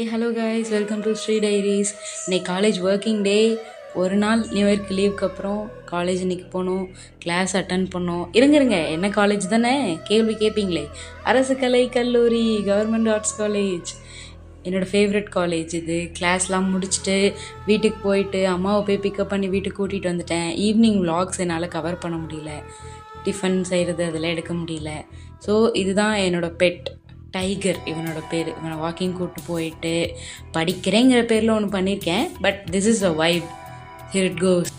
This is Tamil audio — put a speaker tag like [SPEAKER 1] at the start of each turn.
[SPEAKER 1] Hello guys, welcome to Sri diaries. இன்னைக்கு காலேஜ் ஒர்க்கிங் டே. ஒரு நாள் நியூ இயர்க்கு லீவுக்கு அப்புறம் காலேஜ் இன்னைக்கு போனோம், கிளாஸ் அட்டன் பண்ணோம். இருங்க, என்ன காலேஜ் தானே கேள்வி கேட்பீங்களே. அரசு கலை கல்லூரி, கவர்மெண்ட் ஆர்ட்ஸ் காலேஜ். என்னோடய ஃபேவரட் காலேஜ் இது. கிளாஸ்லாம் முடிச்சுட்டு வீட்டுக்கு போயிட்டு அம்மாவை போய் பிக்கப் பண்ணி வீட்டுக்கு கூட்டிகிட்டு வந்துட்டேன். ஈவினிங் விலாக்ஸ் என்னால் கவர் பண்ண முடியல, டிஃபன் செய்கிறது அதெல்லாம் எடுக்க முடியல. ஸோ இதுதான் என்னோடய பெட் டைகர். இவனோட பேர். இவனை வாக்கிங் கூப்பிட்டு போயிட்டு படிக்கிறேங்கிற பேரில் ஒன்று பண்ணியிருக்கேன். But this is a vibe. Here it goes.